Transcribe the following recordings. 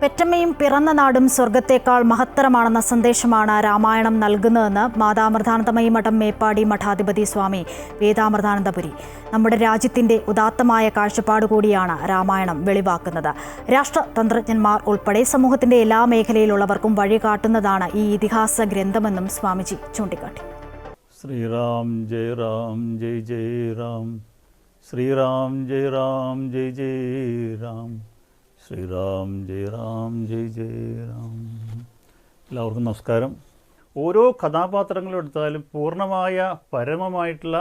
പെറ്റമ്മയും പിറന്ന നാടും സ്വർഗത്തേക്കാൾ മഹത്തരമാണെന്ന സന്ദേശമാണ് രാമായണം നൽകുന്നതെന്ന് മാതാമൃതാനന്ദമയി മഠം മേപ്പാടി മഠാധിപതി സ്വാമി വേദാമൃതാനന്ദപുരി. നമ്മുടെ രാജ്യത്തിന്റെ ഉദാത്തമായ കാഴ്ചപ്പാട് കൂടിയാണ് രാമായണം വെളിവാക്കുന്നത്. രാഷ്ട്രതന്ത്രജ്ഞന്മാർ ഉൾപ്പെടെ സമൂഹത്തിന്റെ എല്ലാ മേഖലയിലുള്ളവർക്കും വഴികാട്ടുന്നതാണ് ഈ ഇതിഹാസ ഗ്രന്ഥമെന്നും സ്വാമിജി ചൂണ്ടിക്കാട്ടി. ശ്രീറാം ജയ രാം ജയ ജയ രാം, ശ്രീറാം ജയ രാം ജയ ജയ രാം, ശ്രീറാം ജയ രാം ജയ ജയ രാം. എല്ലാവർക്കും നമസ്കാരം. ഓരോ കഥാപാത്രങ്ങളും എടുത്താലും പൂർണ്ണമായ പരമമായിട്ടുള്ള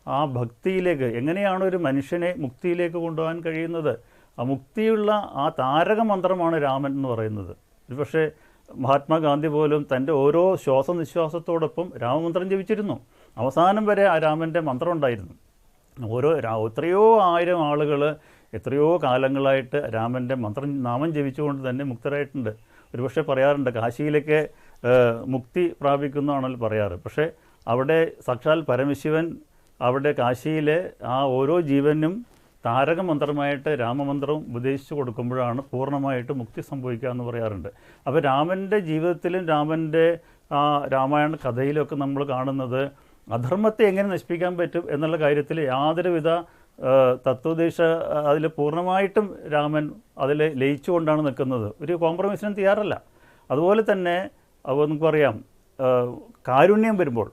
ആ ഭക്തിയിലേക്ക് എങ്ങനെയാണ് ഒരു മനുഷ്യനെ മുക്തിയിലേക്ക് കൊണ്ടുപോകാൻ കഴിയുന്നത്, ആ മുക്തിയുള്ള ആ താരക മന്ത്രമാണ് രാമൻ എന്ന് പറയുന്നത്. ഒരു പക്ഷേ മഹാത്മാഗാന്ധി പോലും തൻ്റെ ഓരോ ശ്വാസനിശ്വാസത്തോടൊപ്പം രാമമന്ത്രം ജപിച്ചിരുന്നു. അവസാനം വരെ ആ രാമൻ്റെ മന്ത്രം ഉണ്ടായിരുന്നു. എത്രയോ ആയിരം ആളുകൾ എത്രയോ കാലങ്ങളായിട്ട് രാമൻ്റെ നാമം ജപിച്ചുകൊണ്ട് തന്നെ മുക്തരായിട്ടുണ്ട്. ഒരുപക്ഷെ പറയാറുണ്ട് കാശിയിലേക്ക് മുക്തി പ്രാപിക്കുന്നതാണല്ലോ പറയാറ്. പക്ഷേ അവിടെ സാക്ഷാൽ പരമശിവൻ അവിടെ കാശിയിലെ ആ ഓരോ ജീവനും താരക മന്ത്രമായിട്ട് രാമമന്ത്രം ഉപദേശിച്ചു കൊടുക്കുമ്പോഴാണ് പൂർണ്ണമായിട്ട് മുക്തി സംഭവിക്കുക എന്ന് പറയാറുണ്ട്. അപ്പോൾ രാമൻ്റെ ജീവിതത്തിലും രാമൻ്റെ രാമായണ കഥയിലൊക്കെ നമ്മൾ കാണുന്നത് അധർമ്മത്തെ എങ്ങനെ നശിപ്പിക്കാൻ പറ്റും എന്നുള്ള കാര്യത്തിൽ യാതൊരുവിധ തത്വോപദേശ അതിൽ പൂർണ്ണമായിട്ടും രാമൻ അതിൽ ലയിച്ചുകൊണ്ടാണ് നിൽക്കുന്നത്. ഒരു കോംപ്രമൈസിനും തയ്യാറല്ല. അതുപോലെ തന്നെ നമുക്കറിയാം, കാരുണ്യം വരുമ്പോൾ,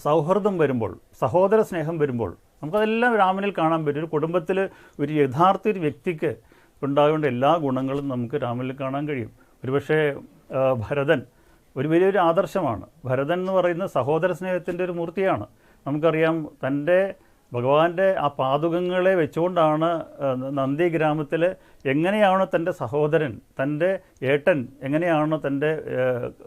സൗഹൃദം വരുമ്പോൾ, സഹോദര സ്നേഹം വരുമ്പോൾ നമുക്കതെല്ലാം രാമനിൽ കാണാൻ പറ്റും. ഒരു കുടുംബത്തിൽ ഒരു യഥാർത്ഥ ഒരു വ്യക്തിക്ക് ഉണ്ടാകേണ്ട എല്ലാ ഗുണങ്ങളും നമുക്ക് രാമനിൽ കാണാൻ കഴിയും. ഒരുപക്ഷെ ഭരതൻ ഒരു വലിയൊരു ആദർശമാണ്. ഭരതൻ എന്ന് പറയുന്ന സഹോദര സ്നേഹത്തിൻ്റെ ഒരു മൂർത്തിയാണ്. നമുക്കറിയാം, തൻ്റെ ഭഗവാന്റെ ആ പാദുകങ്ങളെ വെച്ചുകൊണ്ടാണ് നന്ദി ഗ്രാമത്തിൽ എങ്ങനെയാണ് തൻ്റെ സഹോദരൻ, തൻ്റെ ഏട്ടൻ എങ്ങനെയാണ് തൻ്റെ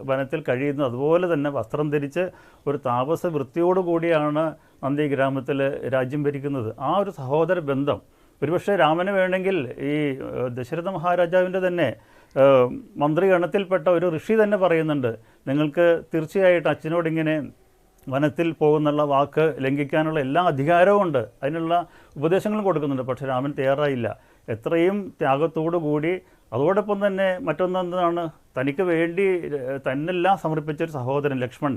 വനത്തിൽ കഴിയുന്നത് അതുപോലെ തന്നെ വസ്ത്രം ധരിച്ച് ഒരു താപസ വൃത്തിയോടുകൂടിയാണ് നന്ദി ഗ്രാമത്തിൽ രാജ്യം ഭരിക്കുന്നത്. ആ ഒരു സഹോദര ബന്ധം ഒരുപക്ഷെ രാമന് വേണമെങ്കിൽ ഈ ദശരഥ മഹാരാജാവിൻ്റെ തന്നെ മന്ത്രിഗണത്തിൽപ്പെട്ട ഒരു ഋഷി തന്നെ പറയുന്നുണ്ട്, നിങ്ങൾക്ക് തീർച്ചയായിട്ടും അച്ഛനോടിങ്ങനെ വനത്തിൽ പോകുന്നുള്ള വാക്ക് ലംഘിക്കാനുള്ള എല്ലാ അധികാരവും ഉണ്ട്, അതിനുള്ള ഉപദേശങ്ങളും കൊടുക്കുന്നുണ്ട്. പക്ഷേ രാമൻ തയ്യാറായില്ല. എത്രയും ത്യാഗത്തോടു കൂടി അതോടൊപ്പം തന്നെ മറ്റൊന്നെന്താണ്, തനിക്ക് വേണ്ടി തന്നെല്ലാം സമർപ്പിച്ചൊരു സഹോദരൻ ലക്ഷ്മൺ,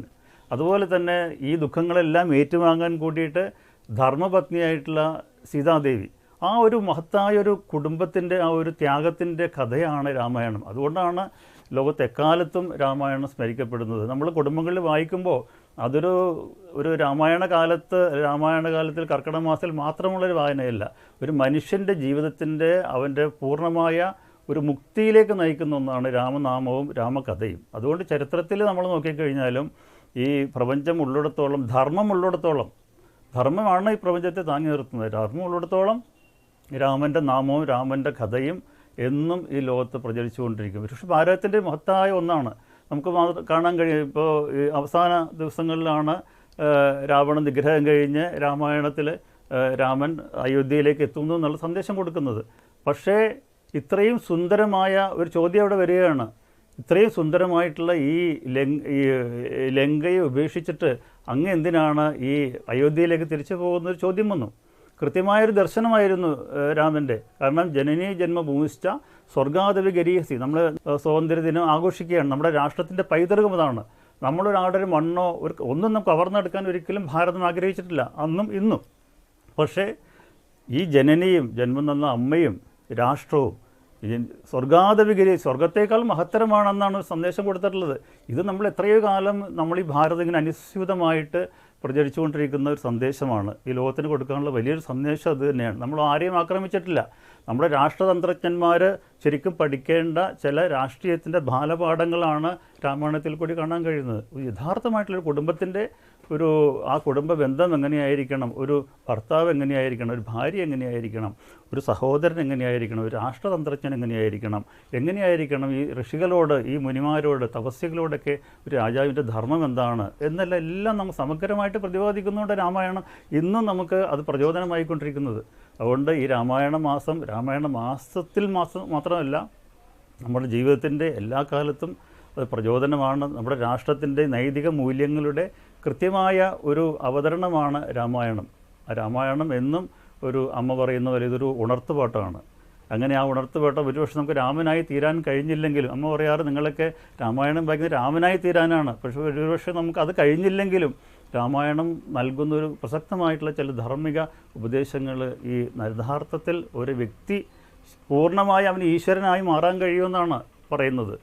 അതുപോലെ തന്നെ ഈ ദുഃഖങ്ങളെല്ലാം ഏറ്റുവാങ്ങാൻ കൂടിയിട്ട് ധർമ്മപത്നിയായിട്ടുള്ള സീതാദേവി, ആ ഒരു മഹത്തായ ഒരു കുടുംബത്തിൻ്റെ ആ ഒരു ത്യാഗത്തിൻ്റെ കഥയാണ് രാമായണം. അതുകൊണ്ടാണ് ലോകത്ത് എക്കാലത്തും രാമായണം സ്മരിക്കപ്പെടുന്നത്. നമ്മൾ കുടുംബങ്ങളിൽ വായിക്കുമ്പോൾ ഒരു രാമായണ കാലത്തിൽ കർക്കിടക മാസത്തിൽ മാത്രമുള്ളൊരു വായനയല്ല, ഒരു മനുഷ്യൻ്റെ ജീവിതത്തിൻ്റെ അവൻ്റെ പൂർണ്ണമായ ഒരു മുക്തിയിലേക്ക് നയിക്കുന്ന ഒന്നാണ് രാമനാമവും രാമകഥയും. അതുകൊണ്ട് ചരിത്രത്തിൽ നമ്മൾ നോക്കിക്കഴിഞ്ഞാലും ഈ പ്രപഞ്ചം ഉള്ളിടത്തോളം, ധർമ്മമാണ് ഈ പ്രപഞ്ചത്തെ താങ്ങി നിർത്തുന്നത്. ധർമ്മം ഉള്ളിടത്തോളം രാമൻ്റെ നാമവും രാമൻ്റെ കഥയും എന്നും ഈ ലോകത്ത് പ്രചരിച്ചുകൊണ്ടിരിക്കും. പക്ഷേ ഭാരതത്തിൻ്റെ മഹത്തായ ഒന്നാണ് നമുക്ക് കാണാൻ കഴിയും. ഇപ്പോൾ ഈ അവസാന ദിവസങ്ങളിലാണ് രാവണ നിഗ്രഹം കഴിഞ്ഞ് രാമായണത്തിൽ രാമൻ അയോധ്യയിലേക്ക് എത്തുന്നു എന്നുള്ള സന്ദേശം കൊടുക്കുന്നത്. പക്ഷേ ഇത്രയും സുന്ദരമായ ഒരു ചോദ്യം അവിടെ വരികയാണ്. ഇത്രയും സുന്ദരമായിട്ടുള്ള ഈ ലങ്കയെ ഉപേക്ഷിച്ചിട്ട് അങ്ങ് എന്തിനാണ് ഈ അയോധ്യയിലേക്ക് തിരിച്ചു പോകുന്നൊരു ചോദ്യം വന്നു. കൃത്യമായൊരു ദർശനമായിരുന്നു രാമൻ്റെ. കാരണം ജനനീ ജന്മഭൂമിശ്ച സ്വർഗാദവി ഗരീഹസി, നമ്മൾ സ്വാതന്ത്ര്യദിനം ആഘോഷിക്കുകയാണ്. നമ്മുടെ രാഷ്ട്രത്തിൻ്റെ പൈതൃകം അതാണ്. നമ്മളൊരാളുടെ ഒരു മണ്ണോ ഒന്നും നമുക്ക് കവർന്നെടുക്കാൻ ഒരിക്കലും ഭാരതം ആഗ്രഹിച്ചിട്ടില്ല, അന്നും ഇന്നും. പക്ഷേ ഈ ജനനിയും ജന്മം തന്ന അമ്മയും രാഷ്ട്രവും സ്വർഗാദവിഗരി, സ്വർഗത്തേക്കാൾ മഹത്തരമാണെന്നാണ് സന്ദേശം കൊടുത്തിട്ടുള്ളത്. ഇത് നമ്മൾ എത്രയോ കാലം നമ്മൾ ഈ ഭാരതം ഇങ്ങനെ അനുസ്യൂതമായിട്ട് പ്രചരിച്ചുകൊണ്ടിരിക്കുന്ന ഒരു സന്ദേശമാണ്. ഈ ലോകത്തിന് കൊടുക്കാനുള്ള വലിയൊരു സന്ദേശം അത് തന്നെയാണ്. നമ്മൾ ആരെയും ആക്രമിച്ചിട്ടില്ല. നമ്മുടെ രാഷ്ട്രതന്ത്രജ്ഞന്മാർ ശരിക്കും പഠിക്കേണ്ട ചില രാഷ്ട്രീയത്തിൻ്റെ ബാലപാഠങ്ങളാണ് രാമായണത്തിൽ കൂടി കാണാൻ കഴിയുന്നത്. യഥാർത്ഥമായിട്ടുള്ളൊരു കുടുംബത്തിൻ്റെ ആ കുടുംബ ബന്ധം എങ്ങനെയായിരിക്കണം, ഒരു ഭർത്താവ് എങ്ങനെയായിരിക്കണം, ഒരു ഭാര്യ എങ്ങനെയായിരിക്കണം, ഒരു സഹോദരൻ എങ്ങനെയായിരിക്കണം, ഒരു രാഷ്ട്രതന്ത്രജ്ഞൻ എങ്ങനെയായിരിക്കണം ഈ ഋഷികളോട്, ഈ മുനിമാരോട്, തപസ്യകളോടൊക്കെ ഒരു രാജാവിൻ്റെ ധർമ്മം എന്താണ് എന്നെല്ലാം നമുക്ക് സമഗ്രമായിട്ട് പ്രതിപാദിക്കുന്നുണ്ട് രാമായണം. ഇന്നും നമുക്ക് അത് പ്രചോദനമായിക്കൊണ്ടിരിക്കുന്നത്. അതുകൊണ്ട് ഈ രാമായണ മാസത്തിൽ മാത്രമല്ല, നമ്മുടെ ജീവിതത്തിൻ്റെ എല്ലാ കാലത്തും അത് പ്രചോദനമാണ്. നമ്മുടെ രാഷ്ട്രത്തിൻ്റെ നൈതിക മൂല്യങ്ങളുടെ കൃത്യമായ ഒരു അവതരണമാണ് രാമായണം. ആ രാമായണം എന്നും ഒരു അമ്മ പറയുന്ന പോലെ ഇതൊരു ഉണർത്തുപാട്ടാണ്. അങ്ങനെ ആ ഉണർത്തുപേട്ട ഒരുപക്ഷെ നമുക്ക് രാമനായി തീരാൻ കഴിഞ്ഞില്ലെങ്കിലും, അമ്മ പറയാറ് നിങ്ങളൊക്കെ രാമായണം വായിക്കുന്നത് രാമനായി തീരാനാണ്, പക്ഷേ ഒരുപക്ഷെ നമുക്ക് അത് കഴിഞ്ഞില്ലെങ്കിലും രാമായണം നൽകുന്നൊരു പ്രസക്തമായിട്ടുള്ള ചില ധാർമ്മിക ഉപദേശങ്ങൾ ഈ യഥാർത്ഥത്തിൽ ഒരു വ്യക്തി പൂർണ്ണമായി അവന് ഈശ്വരനായി മാറാൻ കഴിയുമെന്നാണ് പറയുന്നത്.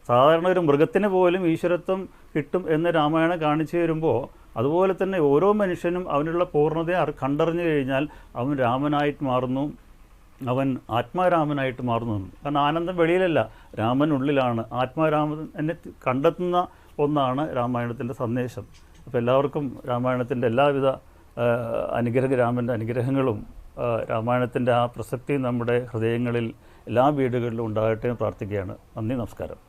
സാധാരണ ഒരു മൃഗത്തിന് പോലും ഈശ്വരത്വം കിട്ടും എന്ന് രാമായണം കാണിച്ചു തരുമ്പോൾ, അതുപോലെ തന്നെ ഓരോ മനുഷ്യനും അവനുള്ള പൂർണ്ണതയെ കണ്ടറിഞ്ഞു കഴിഞ്ഞാൽ അവൻ രാമനായിട്ട് മാറുന്നു, അവൻ ആത്മാരാമനായിട്ട് മാറുന്നു. കാരണം ആനന്ദം വെളിയിലല്ല, രാമൻ ഉള്ളിലാണ്. ആത്മാരാമൻ എന്നെ കണ്ടെത്തുന്ന ഒന്നാണ് രാമായണത്തിൻ്റെ സന്ദേശം. അപ്പോൾ എല്ലാവർക്കും രാമായണത്തിൻ്റെ എല്ലാവിധ രാമൻ്റെ അനുഗ്രഹങ്ങളും രാമായണത്തിൻ്റെ ആ പ്രസക്തി നമ്മുടെ ഹൃദയങ്ങളിൽ എല്ലാ വീടുകളിലും ഉണ്ടാകട്ടെ എന്ന് പ്രാർത്ഥിക്കുകയാണ്. നന്ദി, നമസ്കാരം.